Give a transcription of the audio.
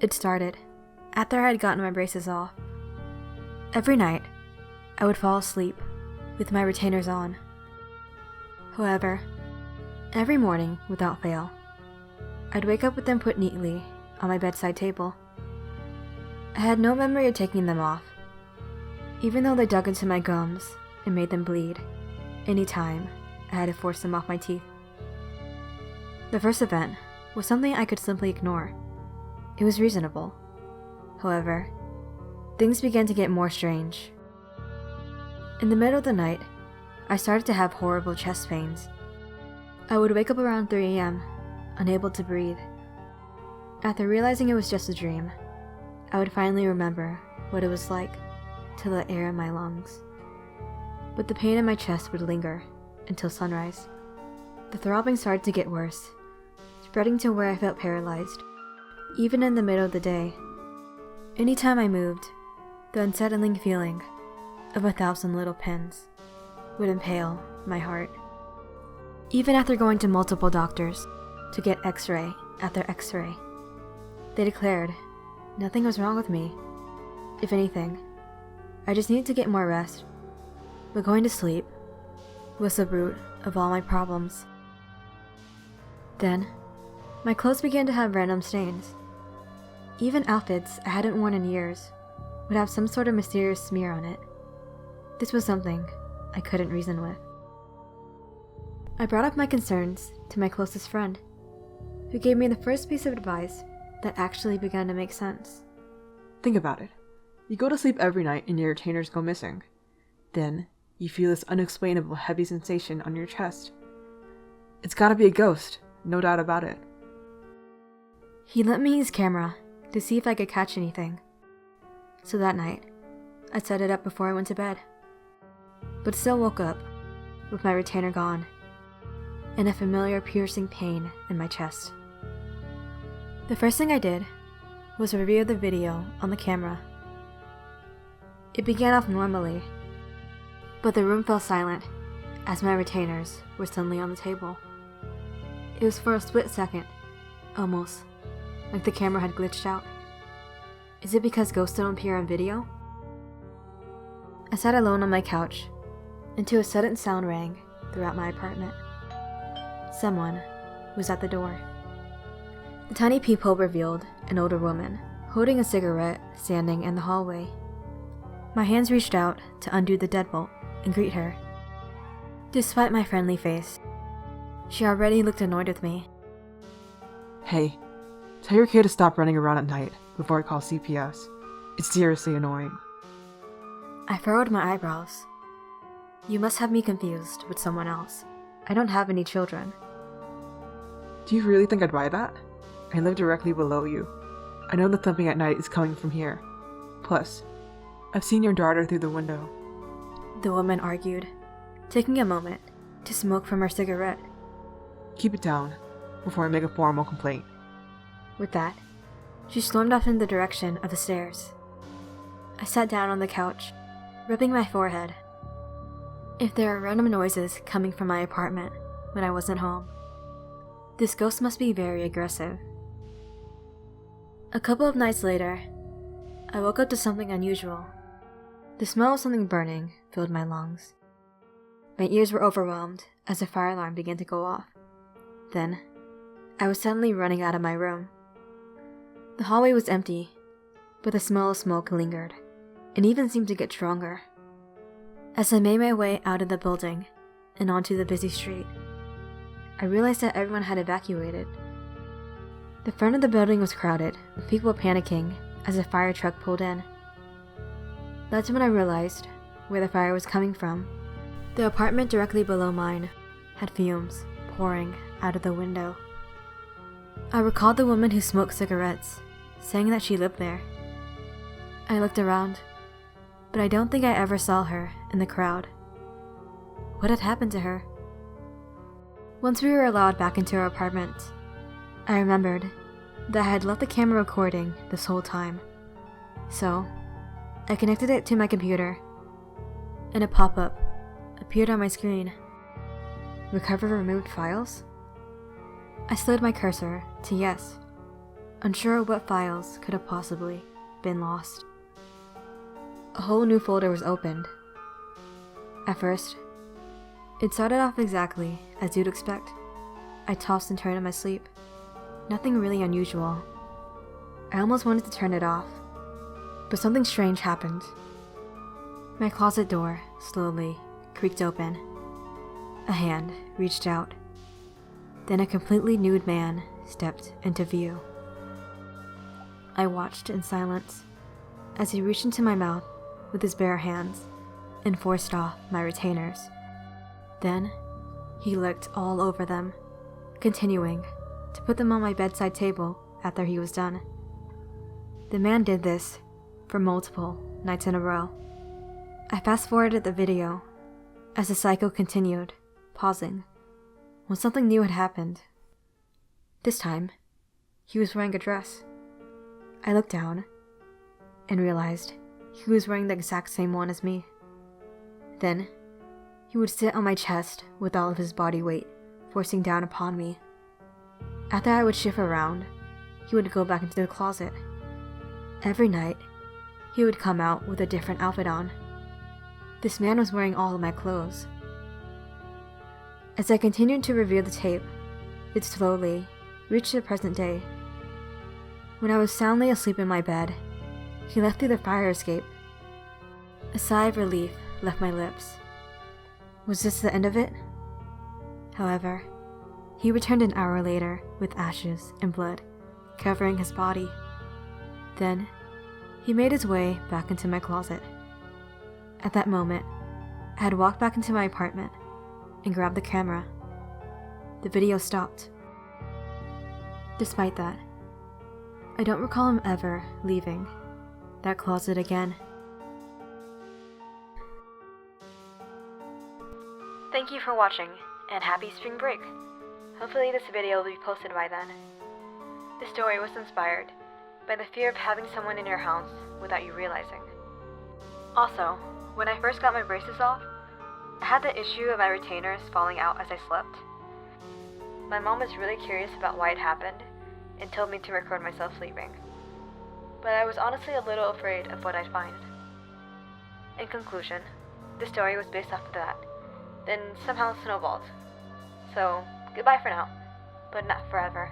It started after I had gotten my braces off. Every night, I would fall asleep with my retainers on. However, every morning, without fail, I'd wake up with them put neatly on my bedside table. I had no memory of taking them off, even though they dug into my gums and made them bleed any time I had to force them off my teeth. The first event was something I could simply ignore. It was reasonable. However, things began to get more strange. In the middle of the night, I started to have horrible chest pains. I would wake up around 3 a.m., unable to breathe. After realizing it was just a dream, I would finally remember what it was like to let air in my lungs. But the pain in my chest would linger until sunrise. The throbbing started to get worse, spreading to where I felt paralyzed, even in the middle of the day. Anytime I moved, the unsettling feeling of 1,000 little pins would impale my heart. Even after going to multiple doctors to get x-ray after x-ray, they declared nothing was wrong with me. If anything, I just needed to get more rest. But going to sleep was the root of all my problems. Then, my clothes began to have random stains. Even outfits I hadn't worn in years would have some sort of mysterious smear on it. This was something I couldn't reason with. I brought up my concerns to my closest friend, who gave me the first piece of advice that actually began to make sense. Think about it. You go to sleep every night and your retainers go missing. Then, you feel this unexplainable heavy sensation on your chest. It's gotta be a ghost, no doubt about it. He lent me his camera to see if I could catch anything. So that night, I set it up before I went to bed, but still woke up with my retainer gone and a familiar piercing pain in my chest. The first thing I did was review the video on the camera. It began off normally, but the room fell silent as my retainers were suddenly on the table. It was for a split second, almost like the camera had glitched out. Is it because ghosts don't appear on video? I sat alone on my couch until a sudden sound rang throughout my apartment. Someone was at the door. The tiny peephole revealed an older woman holding a cigarette standing in the hallway. My hands reached out to undo the deadbolt and greet her. Despite my friendly face, she already looked annoyed with me. Hey, tell your kid to stop running around at night before I call CPS. It's seriously annoying. I furrowed my eyebrows. You must have me confused with someone else. I don't have any children. Do you really think I'd buy that? I live directly below you. I know the thumping at night is coming from here. Plus, I've seen your daughter through the window. The woman argued, taking a moment to smoke from her cigarette. Keep it down before I make a formal complaint. With that, she stormed off in the direction of the stairs. I sat down on the couch, rubbing my forehead. If there are random noises coming from my apartment when I wasn't home, this ghost must be very aggressive. A couple of nights later, I woke up to something unusual. The smell of something burning filled my lungs. My ears were overwhelmed as the fire alarm began to go off. Then, I was suddenly running out of my room. The hallway was empty, but the smell of smoke lingered, and even seemed to get stronger. As I made my way out of the building and onto the busy street, I realized that everyone had evacuated. The front of the building was crowded, with people panicking as a fire truck pulled in. That's when I realized where the fire was coming from. The apartment directly below mine had fumes pouring out of the window. I recalled the woman who smoked cigarettes, saying that she lived there. I looked around, but I don't think I ever saw her in the crowd. What had happened to her? Once we were allowed back into our apartment, I remembered that I had left the camera recording this whole time. So, I connected it to my computer, and a pop-up appeared on my screen. Recover removed files? I slid my cursor to yes. unsure of what files could have possibly been lost. A whole new folder was opened. At first, it started off exactly as you'd expect. I tossed and turned in my sleep. Nothing really unusual. I almost wanted to turn it off, but something strange happened. My closet door slowly creaked open. A hand reached out. Then a completely nude man stepped into view. I watched in silence as he reached into my mouth with his bare hands and forced off my retainers. Then he licked all over them, continuing to put them on my bedside table after he was done. The man did this for multiple nights in a row. I fast-forwarded the video as the cycle continued, pausing, when something new had happened. This time, he was wearing a dress. I looked down and realized he was wearing the exact same one as me. Then, he would sit on my chest with all of his body weight forcing down upon me. After I would shift around, he would go back into the closet. Every night, he would come out with a different outfit on. This man was wearing all of my clothes. As I continued to review the tape, it slowly reached the present day. When I was soundly asleep in my bed, he left through the fire escape. A sigh of relief left my lips. Was this the end of it? However, he returned an hour later with ashes and blood covering his body. Then, he made his way back into my closet. At that moment, I had walked back into my apartment and grabbed the camera. The video stopped. Despite that, I don't recall him ever leaving that closet again. Thank you for watching, and happy spring break! Hopefully this video will be posted by then. This story was inspired by the fear of having someone in your house without you realizing. Also, when I first got my braces off, I had the issue of my retainers falling out as I slept. My mom was really curious about why it happened and told me to record myself sleeping. But I was honestly a little afraid of what I'd find. In conclusion, the story was based off of that, then somehow snowballed. So, goodbye for now, but not forever.